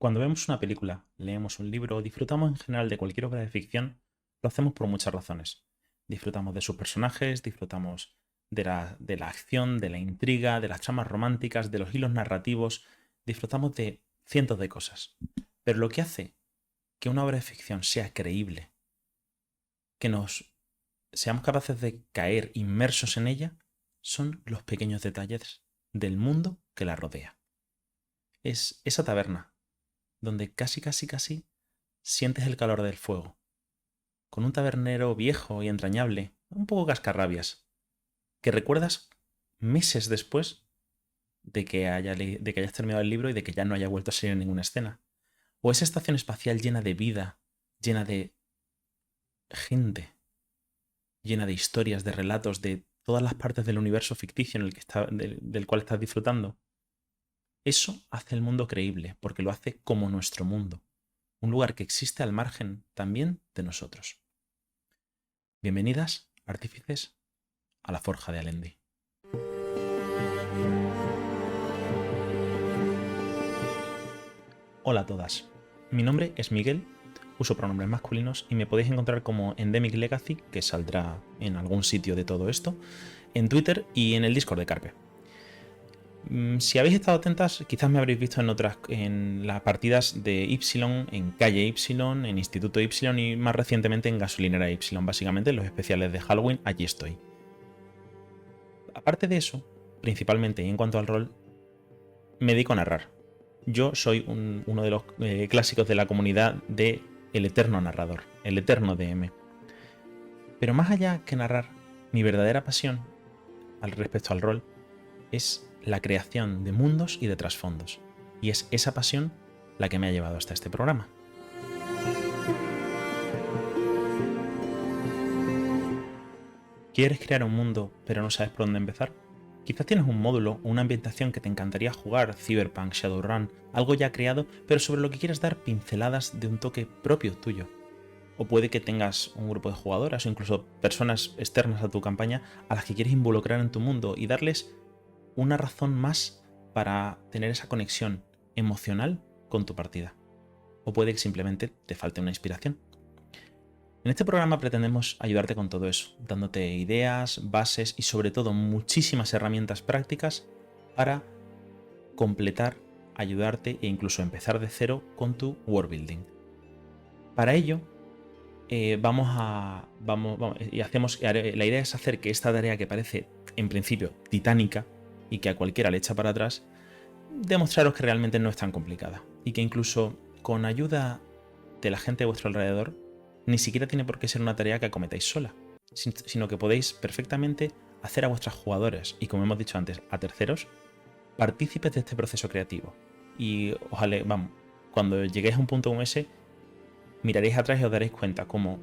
Cuando vemos una película, leemos un libro o disfrutamos en general de cualquier obra de ficción, lo hacemos por muchas razones. Disfrutamos de sus personajes, disfrutamos de la acción, de la intriga, de las tramas románticas, de los hilos narrativos, disfrutamos de cientos de cosas. Pero lo que hace que una obra de ficción sea creíble, que nos seamos capaces de caer inmersos en ella, son los pequeños detalles del mundo que la rodea. Es esa taberna donde casi sientes el calor del fuego, con un tabernero viejo y entrañable, un poco cascarrabias, que recuerdas meses después de que hayas terminado el libro y de que ya no haya vuelto a salir en ninguna escena. O esa estación espacial llena de vida, llena de gente, llena de historias, de relatos, de todas las partes del universo ficticio en el que del cual estás disfrutando. Eso hace el mundo creíble, porque lo hace como nuestro mundo, un lugar que existe al margen también de nosotros. Bienvenidas, artífices, a la Forja de Alendi. Hola a todas, mi nombre es Miguel, uso pronombres masculinos y me podéis encontrar como Endemic Legacy, que saldrá en algún sitio de todo esto, en Twitter y en el Discord de Carpe. Si habéis estado atentas, quizás me habréis visto en las partidas de Y, en Calle Y, en Instituto Y y más recientemente en Gasolinera Y, básicamente en los especiales de Halloween, allí estoy. Aparte de eso, principalmente y en cuanto al rol, me dedico a narrar. Yo soy uno de los clásicos de la comunidad de El Eterno Narrador, el Eterno DM. Pero más allá que narrar, mi verdadera pasión al respecto al rol es la creación de mundos y de trasfondos. Y es esa pasión la que me ha llevado hasta este programa. ¿Quieres crear un mundo pero no sabes por dónde empezar? Quizás tienes un módulo o una ambientación que te encantaría jugar, Cyberpunk, Shadowrun, algo ya creado, pero sobre lo que quieres dar pinceladas de un toque propio tuyo. O puede que tengas un grupo de jugadoras o incluso personas externas a tu campaña a las que quieres involucrar en tu mundo y darles una razón más para tener esa conexión emocional con tu partida. O puede que simplemente te falte una inspiración. En este programa pretendemos ayudarte con todo eso, dándote ideas, bases y sobre todo muchísimas herramientas prácticas para completar, ayudarte e incluso empezar de cero con tu world building. Para ello, la idea es hacer que esta tarea que parece en principio titánica y que a cualquiera le echa para atrás, demostraros que realmente no es tan complicada y que incluso con ayuda de la gente de vuestro alrededor ni siquiera tiene por qué ser una tarea que acometáis sola, sino que podéis perfectamente hacer a vuestros jugadores y, como hemos dicho antes, a terceros, partícipes de este proceso creativo. Y ojalá, cuando lleguéis a un punto como ese, miraréis atrás y os daréis cuenta cómo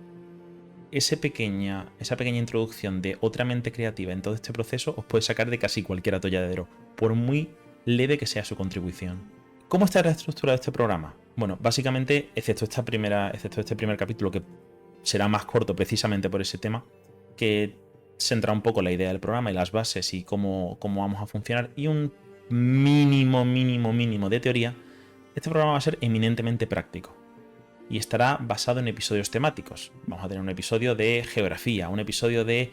esa pequeña introducción de otra mente creativa en todo este proceso os puede sacar de casi cualquier atolladero, por muy leve que sea su contribución. ¿Cómo está la estructura de este programa? Bueno, básicamente, excepto este primer capítulo, que será más corto precisamente por ese tema, que centra un poco la idea del programa y las bases y cómo vamos a funcionar, y un mínimo de teoría, este programa va a ser eminentemente práctico y estará basado en episodios temáticos. Vamos a tener un episodio de geografía, un episodio de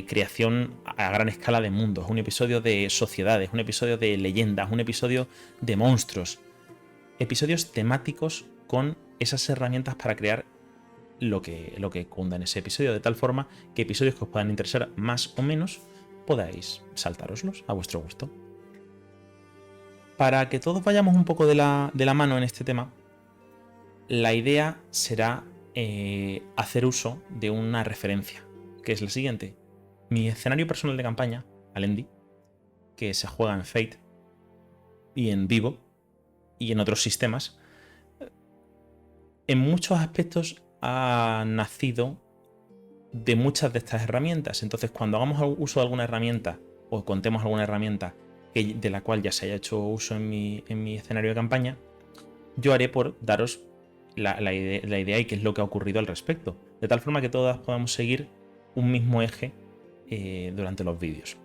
creación a gran escala de mundos, un episodio de sociedades, un episodio de leyendas, un episodio de monstruos. Episodios temáticos con esas herramientas para crear lo que cunda en ese episodio, de tal forma que episodios que os puedan interesar más o menos podáis saltároslos a vuestro gusto. Para que todos vayamos un poco de la mano en este tema, la idea será hacer uso de una referencia, que es la siguiente. Mi escenario personal de campaña, Alendi, que se juega en Fate y en Vivo y en otros sistemas, en muchos aspectos ha nacido de muchas de estas herramientas. Entonces, cuando hagamos uso de alguna herramienta o contemos alguna herramienta de la cual ya se haya hecho uso en mi escenario de campaña, yo haré por daros la idea y qué es lo que ha ocurrido al respecto, de tal forma que todas podamos seguir un mismo eje durante los vídeos.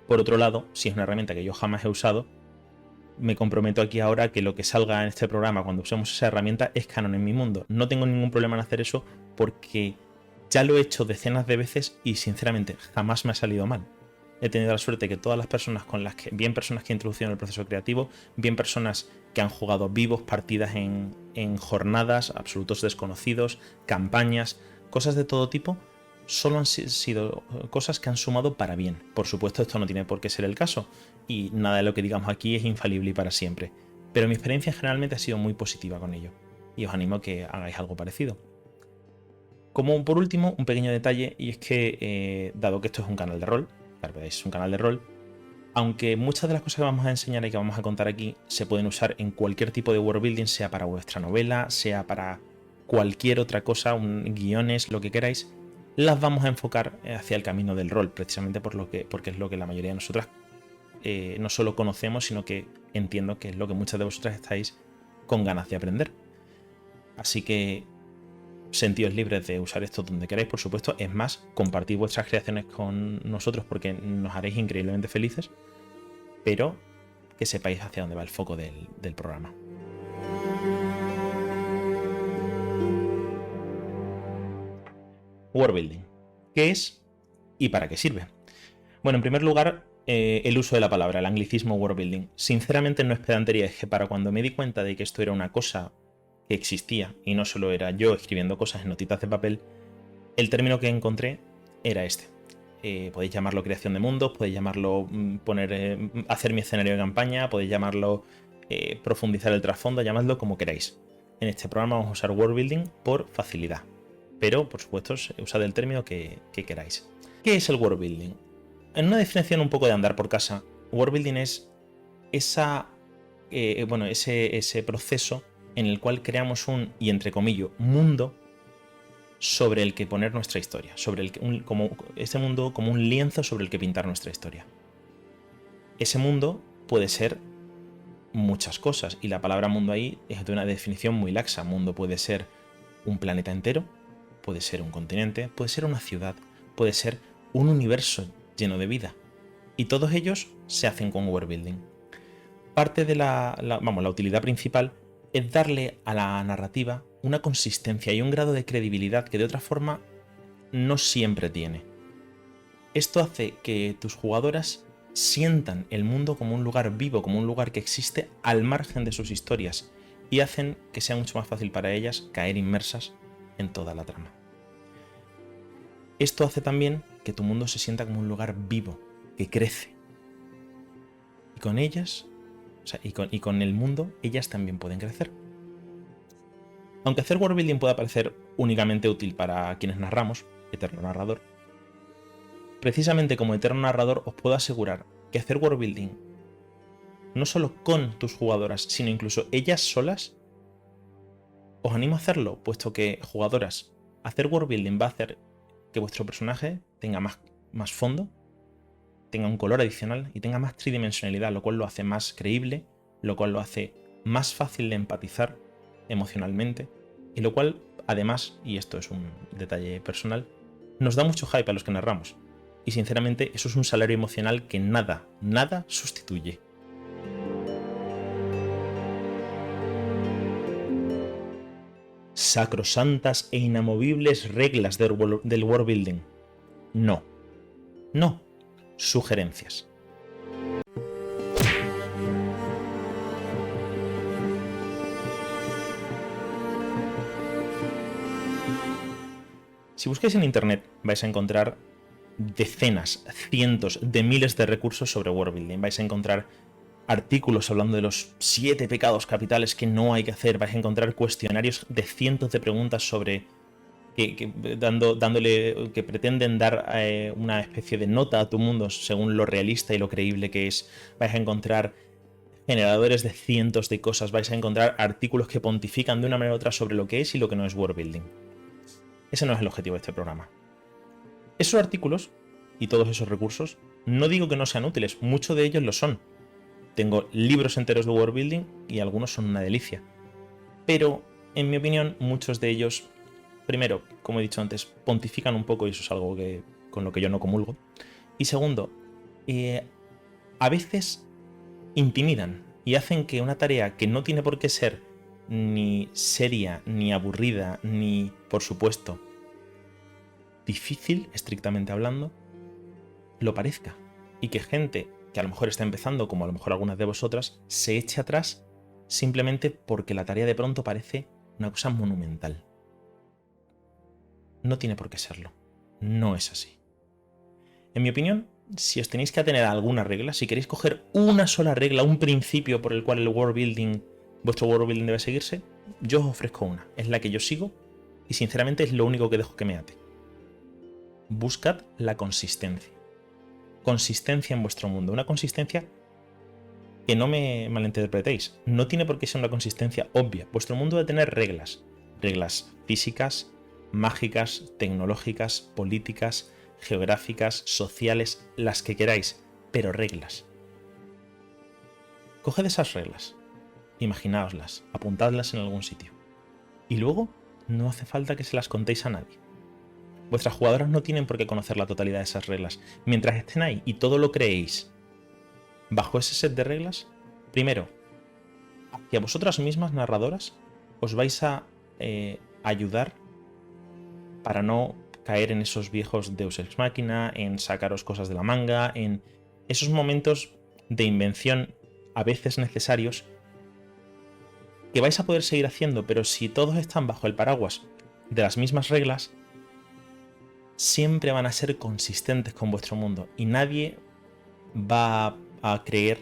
Por otro lado, si es una herramienta que yo jamás he usado, me comprometo aquí ahora que lo que salga en este programa cuando usemos esa herramienta es canon en mi mundo. No tengo ningún problema en hacer eso porque ya lo he hecho decenas de veces y sinceramente jamás me ha salido mal. He tenido la suerte que todas las personas con las que, bien personas que he introducido en el proceso creativo, bien personas que han jugado vivos partidas en jornadas, absolutos desconocidos, campañas, cosas de todo tipo, solo han sido cosas que han sumado para bien. Por supuesto, esto no tiene por qué ser el caso y nada de lo que digamos aquí es infalible y para siempre. Pero mi experiencia generalmente ha sido muy positiva con ello y os animo a que hagáis algo parecido. Como por último, un pequeño detalle, y es que dado que esto es un canal de rol, claro, es un canal de rol, aunque muchas de las cosas que vamos a enseñar y que vamos a contar aquí se pueden usar en cualquier tipo de world building, sea para vuestra novela, sea para cualquier otra cosa, guiones, lo que queráis, las vamos a enfocar hacia el camino del rol, precisamente porque es lo que la mayoría de nosotras no solo conocemos, sino que entiendo que es lo que muchas de vosotras estáis con ganas de aprender. Así que sentíos libres de usar esto donde queráis, por supuesto. Es más, compartid vuestras creaciones con nosotros porque nos haréis increíblemente felices, pero que sepáis hacia dónde va el foco del programa. Worldbuilding. ¿Qué es y para qué sirve? Bueno, en primer lugar, el uso de la palabra, el anglicismo worldbuilding. Sinceramente no es pedantería, es que para cuando me di cuenta de que esto era una cosa que existía y no solo era yo escribiendo cosas en notitas de papel, el término que encontré era este. Podéis llamarlo creación de mundos, podéis llamarlo hacer mi escenario de campaña, podéis llamarlo profundizar el trasfondo, llamadlo como queráis. En este programa vamos a usar worldbuilding por facilidad, pero por supuesto usad el término que queráis. ¿Qué es el worldbuilding? En una definición un poco de andar por casa, worldbuilding es ese proceso en el cual creamos un, y entre comillas, mundo sobre el que poner nuestra historia, ese mundo como un lienzo sobre el que pintar nuestra historia. Ese mundo puede ser muchas cosas, y la palabra mundo ahí es de una definición muy laxa. Mundo puede ser un planeta entero, puede ser un continente, puede ser una ciudad, puede ser un universo lleno de vida. Y todos ellos se hacen con worldbuilding. Parte de la utilidad principal es darle a la narrativa una consistencia y un grado de credibilidad que de otra forma no siempre tiene. Esto hace que tus jugadoras sientan el mundo como un lugar vivo, como un lugar que existe al margen de sus historias, y hacen que sea mucho más fácil para ellas caer inmersas en toda la trama. Esto hace también que tu mundo se sienta como un lugar vivo, que crece. Y con ellas, y con el mundo, ellas también pueden crecer. Aunque hacer worldbuilding pueda parecer únicamente útil para quienes narramos, eterno narrador, precisamente como eterno narrador os puedo asegurar que hacer worldbuilding, no solo con tus jugadoras, sino incluso ellas solas, os animo a hacerlo, puesto que, jugadoras, hacer worldbuilding va a hacer que vuestro personaje tenga más fondo, tenga un color adicional y tenga más tridimensionalidad, lo cual lo hace más creíble, lo cual lo hace más fácil de empatizar emocionalmente, y lo cual, además, y esto es un detalle personal, nos da mucho hype a los que narramos. Y sinceramente eso es un salario emocional que nada sustituye. Sacrosantas e inamovibles reglas del worldbuilding. No. Sugerencias. Si buscáis en internet vais a encontrar decenas, cientos de miles de recursos sobre worldbuilding. Vais a encontrar artículos hablando de los 7 pecados capitales que no hay que hacer. Vais a encontrar cuestionarios de cientos de preguntas sobre que pretenden dar una especie de nota a tu mundo según lo realista y lo creíble que es. Vais a encontrar generadores de cientos de cosas. Vais a encontrar artículos que pontifican de una manera u otra sobre lo que es y lo que no es worldbuilding. Ese no es el objetivo de este programa. Esos artículos y todos esos recursos, no digo que no sean útiles, muchos de ellos lo son. Tengo libros enteros de worldbuilding y algunos son una delicia. Pero, en mi opinión, muchos de ellos, primero, como he dicho antes, pontifican un poco y eso es algo con lo que yo no comulgo. Y segundo, a veces intimidan. y hacen que una tarea que no tiene por qué ser ni seria, ni aburrida, ni, por supuesto, difícil, estrictamente hablando, lo parezca. Y que gente que a lo mejor está empezando, como a lo mejor algunas de vosotras, se eche atrás simplemente porque la tarea de pronto parece una cosa monumental. No tiene por qué serlo. No es así. En mi opinión, si os tenéis que atener a alguna regla, si queréis coger una sola regla, un principio por el cual vuestro world building debe seguirse, yo os ofrezco una. Es la que yo sigo y sinceramente es lo único que dejo que me ate. Buscad la consistencia. Consistencia en vuestro mundo. Una consistencia que no me malinterpretéis. No tiene por qué ser una consistencia obvia. Vuestro mundo debe tener reglas. Reglas físicas, mágicas, tecnológicas, políticas, geográficas, sociales, las que queráis, pero reglas. Coged esas reglas, imaginaoslas, apuntadlas en algún sitio. Y luego no hace falta que se las contéis a nadie. Vuestras jugadoras no tienen por qué conocer la totalidad de esas reglas. Mientras estén ahí y todo lo creéis bajo ese set de reglas, primero, hacia vosotras mismas, narradoras, os vais a ayudar para no caer en esos viejos Deus Ex Machina, en sacaros cosas de la manga, en esos momentos de invención a veces necesarios que vais a poder seguir haciendo, pero si todos están bajo el paraguas de las mismas reglas, siempre van a ser consistentes con vuestro mundo y nadie va a creer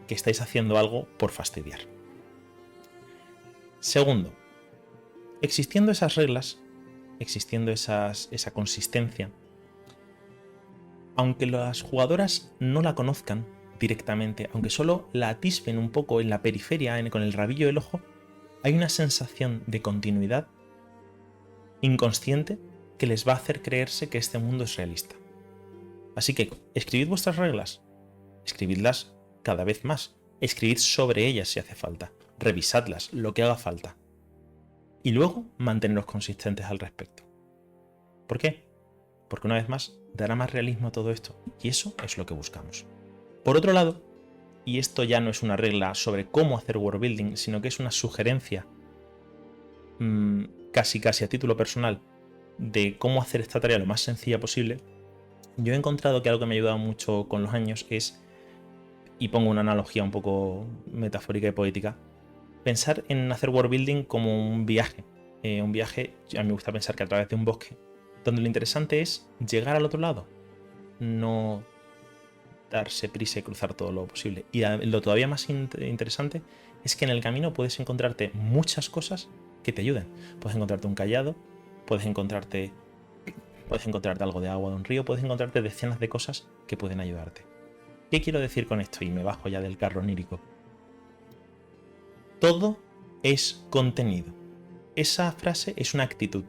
que estáis haciendo algo por fastidiar. Segundo, existiendo esas reglas, existiendo esa consistencia, aunque las jugadoras no la conozcan directamente, aunque solo la atisben un poco en la periferia, con el rabillo del ojo, hay una sensación de continuidad inconsciente que les va a hacer creerse que este mundo es realista. Así que escribid vuestras reglas, escribidlas cada vez más, escribid sobre ellas si hace falta, revisadlas, lo que haga falta. Y luego manteneros consistentes al respecto. ¿Por qué? Porque una vez más dará más realismo a todo esto, y eso es lo que buscamos. Por otro lado, y esto ya no es una regla sobre cómo hacer world building, sino que es una sugerencia casi a título personal de cómo hacer esta tarea lo más sencilla posible, yo he encontrado que algo que me ha ayudado mucho con los años es, y pongo una analogía un poco metafórica y poética, pensar en hacer world building como un viaje. Un viaje, a mí me gusta pensar que a través de un bosque, donde lo interesante es llegar al otro lado, no darse prisa y cruzar todo lo posible. Y lo todavía más interesante es que en el camino puedes encontrarte muchas cosas que te ayuden. Puedes encontrarte un cayado, puedes encontrarte algo de agua de un río, puedes encontrarte decenas de cosas que pueden ayudarte. ¿Qué quiero decir con esto? Y me bajo ya del carro onírico. Todo es contenido. Esa frase es una actitud,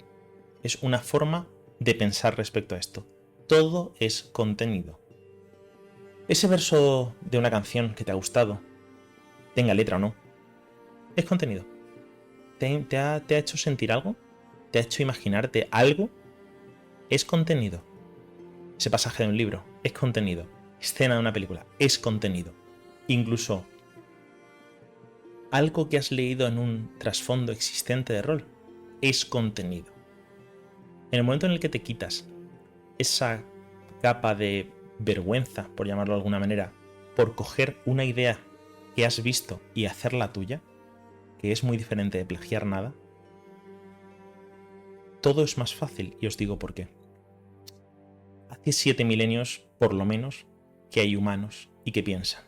es una forma de pensar respecto a esto. Todo es contenido. Ese verso de una canción que te ha gustado, tenga letra o no, es contenido. ¿Te ha hecho sentir algo? ¿Te ha hecho imaginarte algo? Es contenido. Ese pasaje de un libro es contenido. Escena de una película es contenido. Incluso algo que has leído en un trasfondo existente de rol es contenido. En el momento en el que te quitas esa capa de vergüenza, por llamarlo de alguna manera, por coger una idea que has visto y hacerla tuya, que es muy diferente de plagiar nada, todo es más fácil, y os digo por qué. Hace 7 milenios, por lo menos, que hay humanos y que piensan.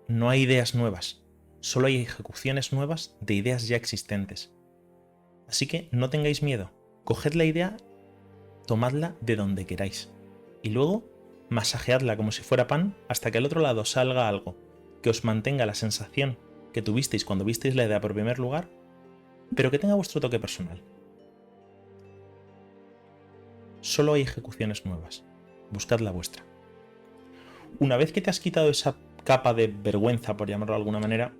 No hay ideas nuevas, solo hay ejecuciones nuevas de ideas ya existentes. Así que no tengáis miedo, coged la idea, tomadla de donde queráis, y luego masajeadla como si fuera pan hasta que al otro lado salga algo que os mantenga la sensación que tuvisteis cuando visteis la idea por primer lugar, pero que tenga vuestro toque personal. Solo hay ejecuciones nuevas. Buscad la vuestra. Una vez que te has quitado esa capa de vergüenza, por llamarlo de alguna manera,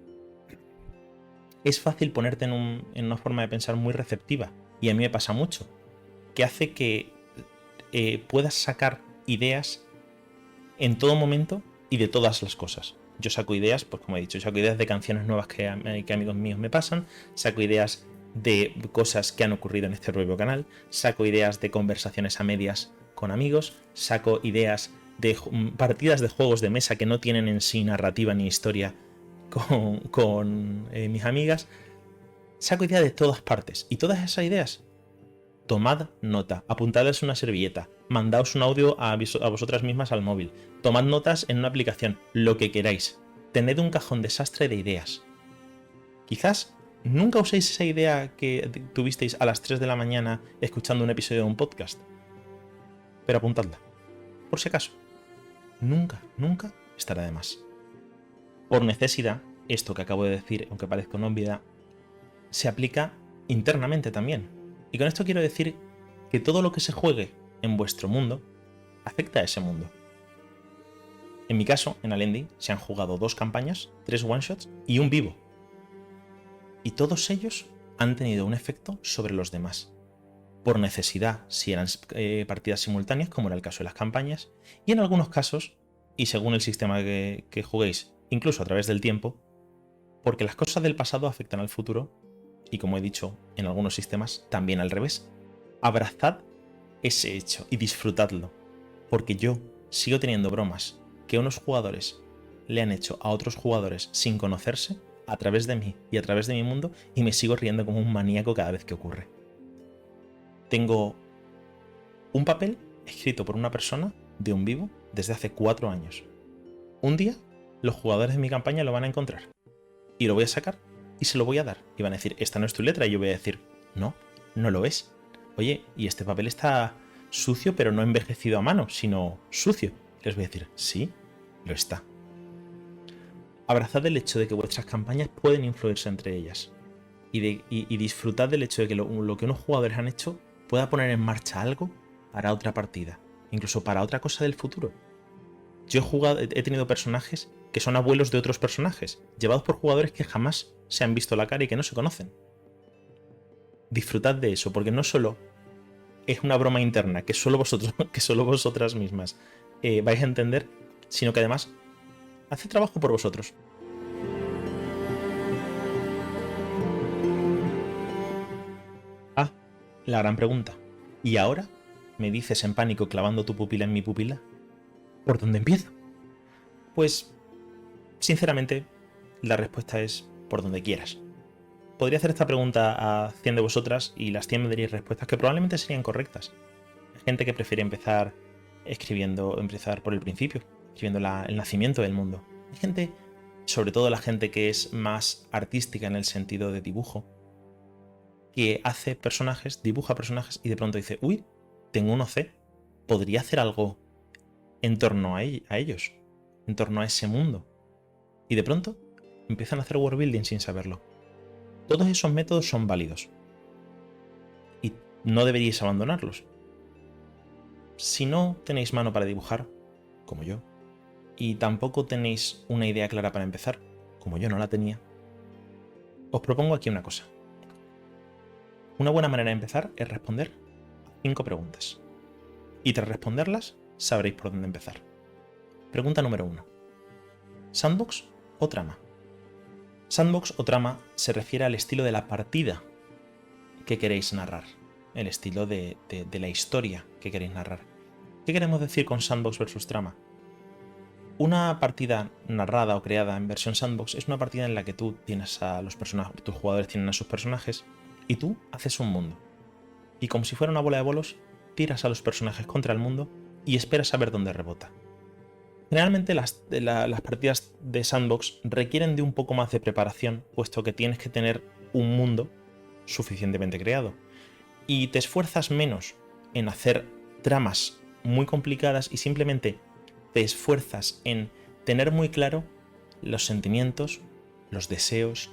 es fácil ponerte en una forma de pensar muy receptiva. Y a mí me pasa mucho. Que hace que puedas sacar ideas en todo momento y de todas las cosas. Yo saco ideas, pues como he dicho, saco ideas de canciones nuevas que amigos míos me pasan, saco ideas de cosas que han ocurrido en este propio canal, saco ideas de conversaciones a medias con amigos, saco ideas de partidas de juegos de mesa que no tienen en sí narrativa ni historia con mis amigas. Saco ideas de todas partes y todas esas ideas, tomad nota, apuntadles una servilleta, mandaos un audio a vosotras mismas al móvil, tomad notas en una aplicación, lo que queráis. Tened un cajón desastre de ideas. Quizás nunca uséis esa idea que tuvisteis a las 3 de la mañana escuchando un episodio de un podcast, pero apuntadla, por si acaso. Nunca, nunca estará de más. Por necesidad, esto que acabo de decir, aunque parezca una obviedad, se aplica internamente también. Y con esto quiero decir que todo lo que se juegue en vuestro mundo afecta a ese mundo. En mi caso, en Alendi, se han jugado 2 campañas, 3 one-shots y un vivo. Y todos ellos han tenido un efecto sobre los demás. Por necesidad, si eran partidas simultáneas, como era el caso de las campañas, y en algunos casos, y según el sistema que juguéis, incluso a través del tiempo, porque las cosas del pasado afectan al futuro, y como he dicho, en algunos sistemas también al revés. Abrazad ese hecho y disfrutadlo, porque yo sigo teniendo bromas que unos jugadores le han hecho a otros jugadores sin conocerse, a través de mí y a través de mi mundo, y me sigo riendo como un maníaco cada vez que ocurre. Tengo un papel escrito por una persona de un vivo desde hace 4 años. Un día, los jugadores de mi campaña lo van a encontrar, y lo voy a sacar, y se lo voy a dar. Y van a decir, esta no es tu letra, y yo voy a decir, no, no lo es. Oye, y este papel está sucio, pero no envejecido a mano, sino sucio. Y les voy a decir, sí, lo está. Abrazad el hecho de que vuestras campañas pueden influirse entre ellas. Y disfrutad del hecho de que lo que unos jugadores han hecho pueda poner en marcha algo para otra partida, incluso para otra cosa del futuro. Yo he tenido personajes que son abuelos de otros personajes, llevados por jugadores que jamás se han visto la cara y que no se conocen. Disfrutad de eso, porque no solo es una broma interna que solo vosotras mismas vais a entender, sino que además hace trabajo por vosotros. Ah, la gran pregunta. ¿Y ahora? ¿Me dices en pánico clavando tu pupila en mi pupila? ¿Por dónde empiezo? Pues, sinceramente, la respuesta es por donde quieras. Podría hacer esta pregunta a 100 de vosotras y las 100 me daríais respuestas que probablemente serían correctas. Hay gente que prefiere empezar por el principio, escribiendo el nacimiento del mundo. Hay gente, sobre todo la gente que es más artística en el sentido de dibujo, que hace personajes, dibuja personajes y de pronto dice, uy, tengo un OC, podría hacer algo en torno a ellos, en torno a ese mundo. Y de pronto empiezan a hacer worldbuilding sin saberlo. Todos esos métodos son válidos y no deberíais abandonarlos. Si no tenéis mano para dibujar, como yo, y tampoco tenéis una idea clara para empezar, como yo no la tenía, os propongo aquí una cosa. Una buena manera de empezar es responder 5 preguntas. Y tras responderlas, sabréis por dónde empezar. Pregunta número 1. ¿Sandbox o trama? Sandbox o trama se refiere al estilo de la partida que queréis narrar, el estilo de la historia que queréis narrar. ¿Qué queremos decir con sandbox versus trama? Una partida narrada o creada en versión sandbox es una partida en la que tú tienes a los personajes, tus jugadores tienen a sus personajes y tú haces un mundo. Y como si fuera una bola de bolos, tiras a los personajes contra el mundo y esperas a ver dónde rebota. Generalmente las partidas de sandbox requieren de un poco más de preparación, puesto que tienes que tener un mundo suficientemente creado. Y te esfuerzas menos en hacer tramas muy complicadas y simplemente te esfuerzas en tener muy claro los sentimientos, los deseos,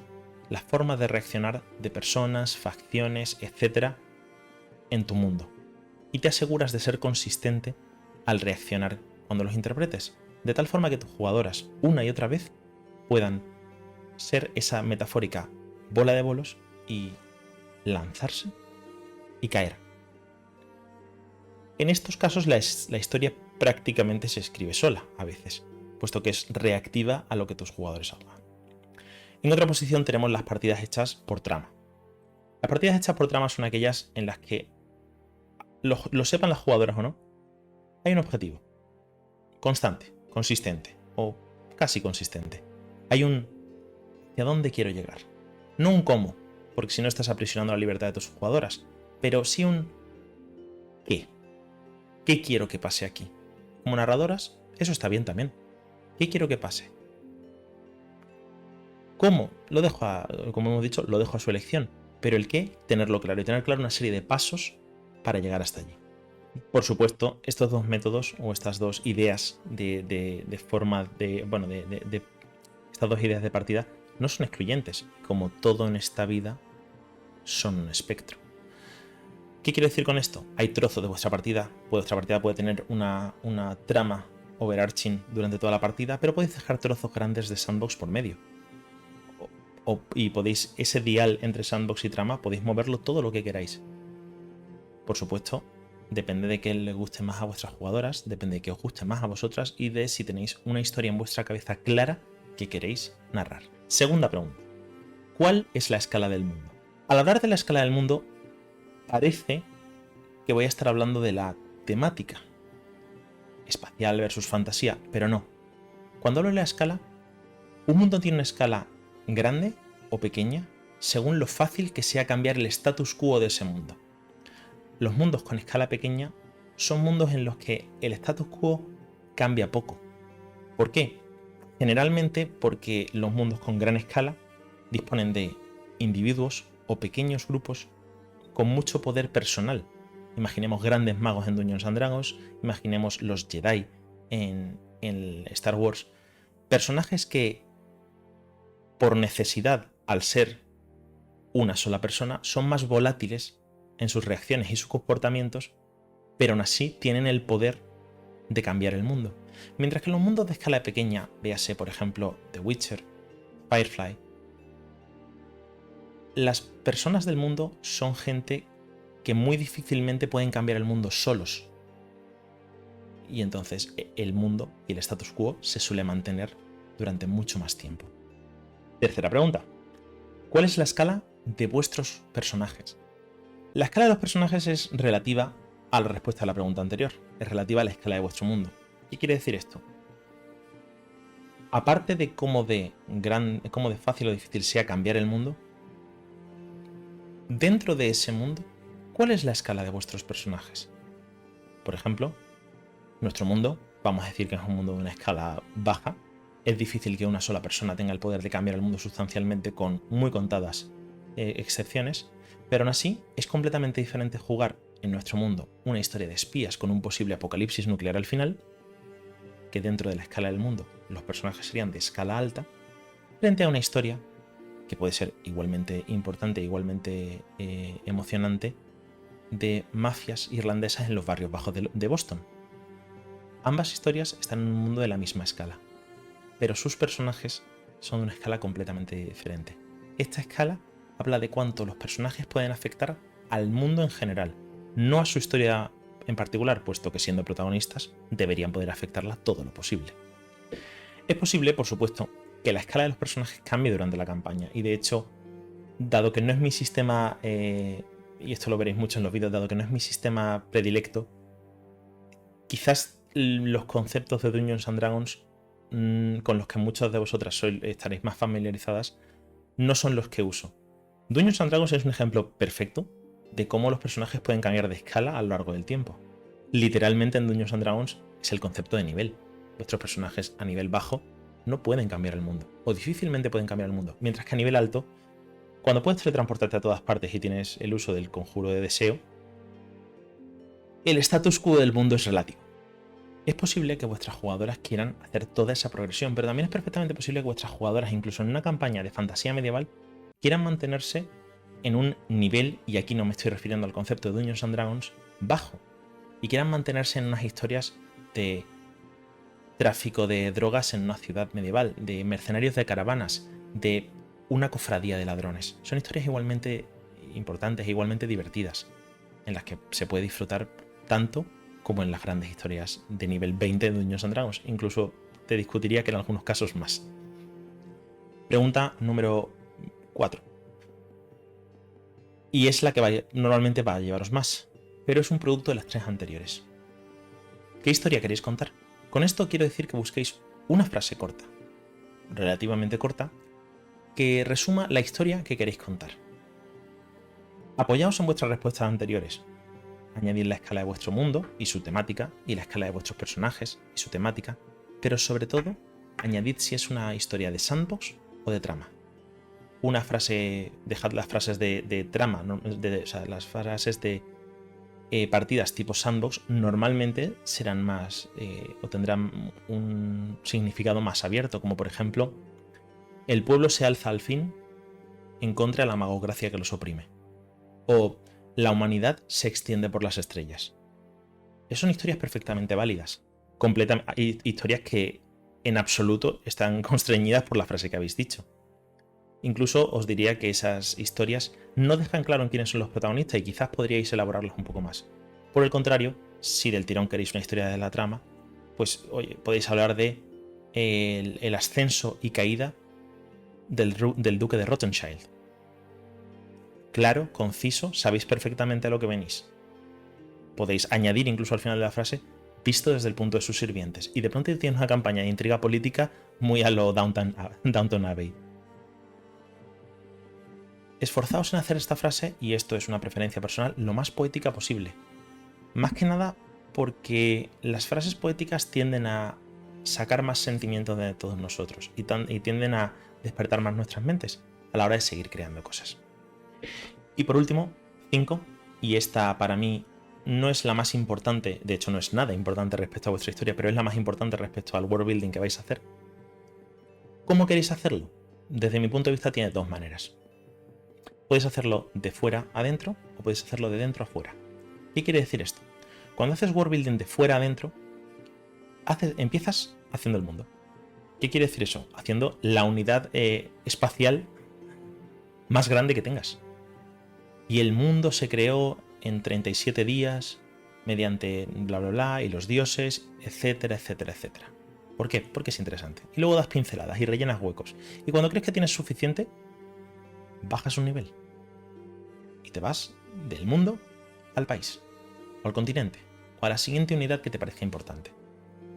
la forma de reaccionar de personas, facciones, etc. en tu mundo. Y te aseguras de ser consistente al reaccionar cuando los interpretes, de tal forma que tus jugadoras, una y otra vez, puedan ser esa metafórica bola de bolos y lanzarse y caer. En estos casos la historia prácticamente se escribe sola, a veces. puesto que es reactiva a lo que tus jugadores hagan. En otra posición tenemos las partidas hechas por trama. Las partidas hechas por trama son aquellas en las que, lo sepan las jugadoras o no, hay un objetivo constante, consistente o casi consistente. Hay un ¿hacia dónde quiero llegar? No un cómo, porque si no estás aprisionando la libertad de tus jugadoras, pero sí un ¿qué? ¿Qué quiero que pase aquí? Como narradoras, eso está bien también. ¿Qué quiero que pase? ¿Cómo? Como hemos dicho, lo dejo a su elección. Pero el qué, tenerlo claro y tener claro una serie de pasos para llegar hasta allí. Por supuesto, estos dos métodos o estas dos ideas de forma de estas dos ideas de partida no son excluyentes. Como todo en esta vida, son un espectro. ¿Qué quiero decir con esto? Hay trozos de vuestra partida. Vuestra partida puede tener una trama overarching durante toda la partida, pero podéis dejar trozos grandes de sandbox por medio. Y podéis, ese dial entre sandbox y trama, podéis moverlo todo lo que queráis. Por supuesto, depende de qué les guste más a vuestras jugadoras, depende de qué os guste más a vosotras y de si tenéis una historia en vuestra cabeza clara que queréis narrar. Segunda pregunta. ¿Cuál es la escala del mundo? Al hablar de la escala del mundo, parece que voy a estar hablando de la temática. Espacial versus fantasía, pero no. Cuando hablo de la escala, un mundo tiene una escala grande o pequeña según lo fácil que sea cambiar el status quo de ese mundo. Los mundos con escala pequeña son mundos en los que el status quo cambia poco. ¿Por qué? Generalmente porque los mundos con gran escala disponen de individuos o pequeños grupos con mucho poder personal. Imaginemos grandes magos en Dungeons and Dragons, imaginemos los Jedi en Star Wars. Personajes que, por necesidad, al ser una sola persona, son más volátiles en sus reacciones y sus comportamientos, pero aún así tienen el poder de cambiar el mundo. Mientras que en los mundos de escala pequeña, véase por ejemplo The Witcher, Firefly, las personas del mundo son gente que muy difícilmente pueden cambiar el mundo solos. Y entonces el mundo y el status quo se suele mantener durante mucho más tiempo. Tercera pregunta. ¿Cuál es la escala de vuestros personajes? La escala de los personajes es relativa a la respuesta a la pregunta anterior. Es relativa a la escala de vuestro mundo. ¿Qué quiere decir esto? Aparte de cómo de fácil o difícil sea cambiar el mundo, dentro de ese mundo, ¿cuál es la escala de vuestros personajes? Por ejemplo, nuestro mundo, vamos a decir que es un mundo de una escala baja. Es difícil que una sola persona tenga el poder de cambiar el mundo sustancialmente con muy contadas excepciones, pero aún así es completamente diferente jugar en nuestro mundo una historia de espías con un posible apocalipsis nuclear al final, que dentro de la escala del mundo los personajes serían de escala alta, frente a una historia que puede ser igualmente importante, igualmente emocionante, de mafias irlandesas en los barrios bajos de Boston. Ambas historias están en un mundo de la misma escala, pero sus personajes son de una escala completamente diferente. Esta escala habla de cuánto los personajes pueden afectar al mundo en general, no a su historia en particular, puesto que siendo protagonistas deberían poder afectarla todo lo posible. Es posible, por supuesto, que la escala de los personajes cambie durante la campaña, y de hecho, dado que no es mi sistema, y esto lo veréis mucho en los vídeos, dado que no es mi sistema predilecto, quizás los conceptos de Dungeons and Dragons con los que muchos de vosotras estaréis más familiarizadas no son los que uso. Dungeons and Dragons es un ejemplo perfecto de cómo los personajes pueden cambiar de escala a lo largo del tiempo. Literalmente en Dungeons and Dragons es el concepto de nivel. Vuestros personajes a nivel bajo no pueden cambiar el mundo, o difícilmente pueden cambiar el mundo, mientras que a nivel alto, cuando puedes teletransportarte a todas partes y tienes el uso del conjuro de deseo, el status quo del mundo es relativo. Es posible que vuestras jugadoras quieran hacer toda esa progresión, pero también es perfectamente posible que vuestras jugadoras, incluso en una campaña de fantasía medieval, quieran mantenerse en un nivel, y aquí no me estoy refiriendo al concepto de Dungeons and Dragons, bajo, y quieran mantenerse en unas historias de tráfico de drogas en una ciudad medieval, de mercenarios de caravanas, de una cofradía de ladrones. Son historias igualmente importantes, igualmente divertidas, en las que se puede disfrutar tanto como en las grandes historias de nivel 20 de Dungeons and Dragons. Incluso te discutiría que en algunos casos más. Pregunta número 4. Y es la que normalmente va a llevaros más, pero es un producto de las 3 anteriores. ¿Qué historia queréis contar? Con esto quiero decir que busquéis una frase corta, relativamente corta, que resuma la historia que queréis contar. Apoyaos en vuestras respuestas anteriores. Añadid la escala de vuestro mundo y su temática, y la escala de vuestros personajes y su temática, pero sobre todo, añadid si es una historia de sandbox o de trama. Una frase, dejad las frases de trama, o sea, las frases de partidas tipo sandbox normalmente serán más o tendrán un significado más abierto, como por ejemplo, el pueblo se alza al fin en contra de la magocracia que los oprime, o la humanidad se extiende por las estrellas. Son historias perfectamente válidas, historias que en absoluto están constreñidas por la frase que habéis dicho. Incluso os diría que esas historias no dejan claro en quiénes son los protagonistas y quizás podríais elaborarlos un poco más. Por el contrario, si del tirón queréis una historia de la trama, pues oye, podéis hablar de el ascenso y caída del duque de Rothschild. Claro, conciso, sabéis perfectamente a lo que venís. Podéis añadir incluso al final de la frase, visto desde el punto de sus sirvientes. Y de pronto tienes una campaña de intriga política muy a lo Downton Abbey. Esforzaos en hacer esta frase, y esto es una preferencia personal, lo más poética posible. Más que nada porque las frases poéticas tienden a sacar más sentimientos de todos nosotros y tienden a despertar más nuestras mentes a la hora de seguir creando cosas. Y por último, 5, y esta para mí no es la más importante, de hecho no es nada importante respecto a vuestra historia, pero es la más importante respecto al world building que vais a hacer. ¿Cómo queréis hacerlo? Desde mi punto de vista tiene 2 maneras. Puedes hacerlo de fuera a dentro o puedes hacerlo de dentro a fuera. ¿Qué quiere decir esto? Cuando haces world building de fuera a dentro, empiezas haciendo el mundo. ¿Qué quiere decir eso? Haciendo la unidad espacial más grande que tengas. Y el mundo se creó en 37 días mediante bla bla bla y los dioses, etcétera, etcétera, etcétera. ¿Por qué? Porque es interesante. Y luego das pinceladas y rellenas huecos. Y cuando crees que tienes suficiente, bajas un nivel. Y te vas del mundo al país, o al continente, o a la siguiente unidad que te parezca importante.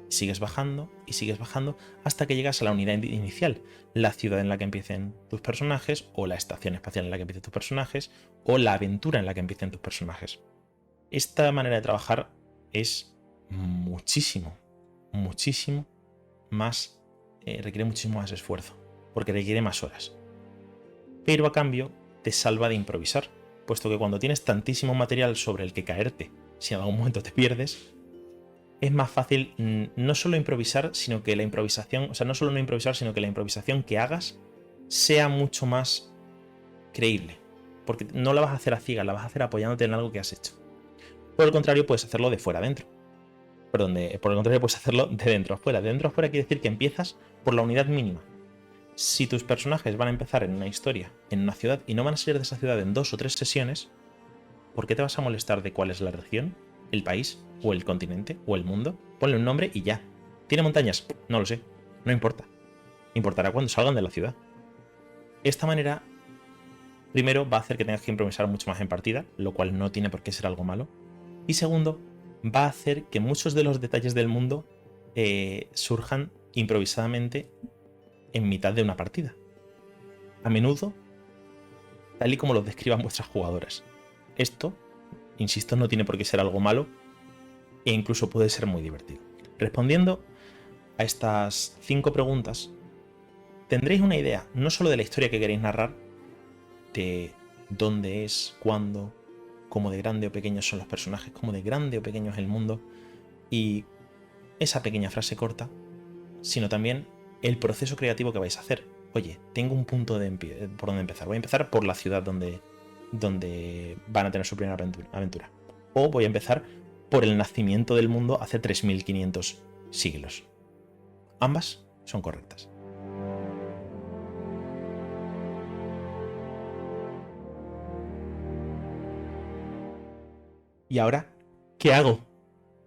Sigues bajando y sigues bajando hasta que llegas a la unidad inicial, la ciudad en la que empiecen tus personajes, o la estación espacial en la que empiecen tus personajes, o la aventura en la que empiecen tus personajes. Esta manera de trabajar es muchísimo más, requiere muchísimo más esfuerzo, porque requiere más horas. Pero a cambio te salva de improvisar, puesto que cuando tienes tantísimo material sobre el que caerte, si en algún momento te pierdes, es más fácil no solo improvisar, sino que la improvisación, o sea, no solo no improvisar, sino que la improvisación que hagas sea mucho más creíble, porque no la vas a hacer a ciegas, la vas a hacer apoyándote en algo que has hecho. Por el contrario, puedes hacerlo de fuera a dentro. Por el contrario, puedes hacerlo de dentro a fuera. De dentro a fuera quiere decir que empiezas por la unidad mínima. Si tus personajes van a empezar en una historia, en una ciudad, y no van a salir de esa ciudad en 2 o 3 sesiones, ¿por qué te vas a molestar de cuál es la región, el país, o el continente, o el mundo? Ponle un nombre y ya. ¿Tiene montañas? No lo sé. No importa. Importará cuando salgan de la ciudad. Esta manera, primero, va a hacer que tengas que improvisar mucho más en partida, lo cual no tiene por qué ser algo malo. Y segundo, va a hacer que muchos de los detalles del mundo surjan improvisadamente en mitad de una partida. A menudo, tal y como los describan vuestras jugadoras. Esto, insisto, no tiene por qué ser algo malo e incluso puede ser muy divertido. Respondiendo a estas 5 preguntas, tendréis una idea no solo de la historia que queréis narrar, de dónde es, cuándo, cómo de grande o pequeños son los personajes, cómo de grande o pequeño es el mundo y esa pequeña frase corta, sino también el proceso creativo que vais a hacer. Oye, tengo un punto por donde empezar. Voy a empezar por la ciudad donde van a tener su primera aventura. O voy a empezar por el nacimiento del mundo hace 3500 siglos. Ambas son correctas. ¿Y ahora qué hago?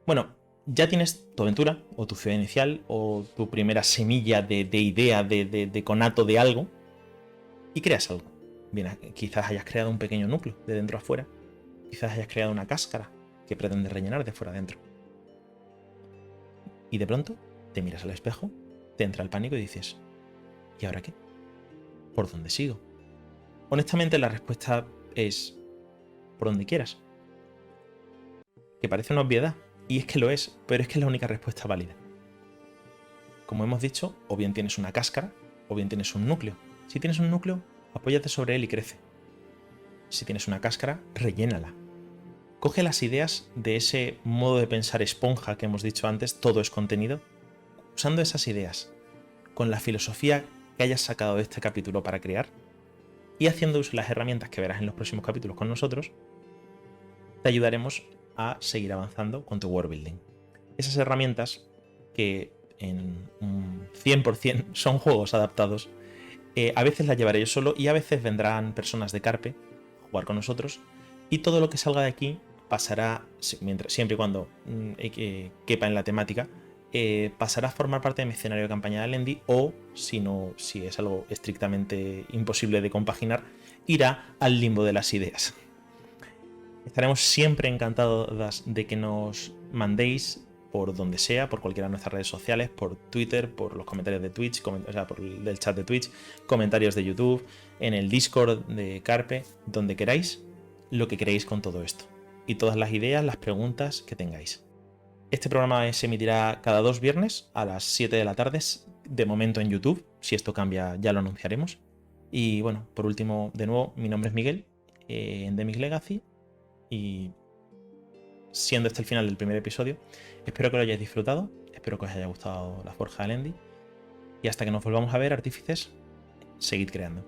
Bueno, ya tienes tu aventura, o tu ciudad inicial, o tu primera semilla de idea, de conato de algo, y creas algo. Bien, quizás hayas creado un pequeño núcleo de dentro a fuera, quizás hayas creado una cáscara que pretendes rellenar de fuera a dentro. Y de pronto te miras al espejo, te entra el pánico y dices, ¿y ahora qué? ¿Por dónde sigo? Honestamente, la respuesta es por donde quieras. Que parece una obviedad, y es que lo es, pero es que es la única respuesta válida. Como hemos dicho, o bien tienes una cáscara, o bien tienes un núcleo. Si tienes un núcleo, apóyate sobre él y crece. Si tienes una cáscara, rellénala. Coge las ideas de ese modo de pensar esponja que hemos dicho antes, todo es contenido, usando esas ideas, con la filosofía que hayas sacado de este capítulo para crear, y haciendo uso de las herramientas que verás en los próximos capítulos con nosotros, te ayudaremos a seguir avanzando con tu world building. Esas herramientas que en un 100% son juegos adaptados, a veces las llevaré yo solo y a veces vendrán personas de Carpe a jugar con nosotros, y todo lo que salga de aquí pasará, siempre y cuando quepa en la temática, pasará a formar parte de mi escenario de campaña de Lendi, o si es algo estrictamente imposible de compaginar, irá al limbo de las ideas. Estaremos siempre encantados de que nos mandéis por donde sea, por cualquiera de nuestras redes sociales, por Twitter, por los comentarios de Twitch, o sea, por el chat de Twitch, comentarios de YouTube, en el Discord de Carpe, donde queráis, lo que queréis con todo esto. Y todas las ideas, las preguntas que tengáis. Este programa se emitirá cada 2 viernes a las 7 de la tarde, de momento en YouTube. Si esto cambia, ya lo anunciaremos. Y bueno, por último, de nuevo, mi nombre es Miguel, Endemic Legacy. Y siendo este el final del primer episodio, espero que lo hayáis disfrutado, espero que os haya gustado la forja de Lendi, y hasta que nos volvamos a ver, artífices, seguid creando.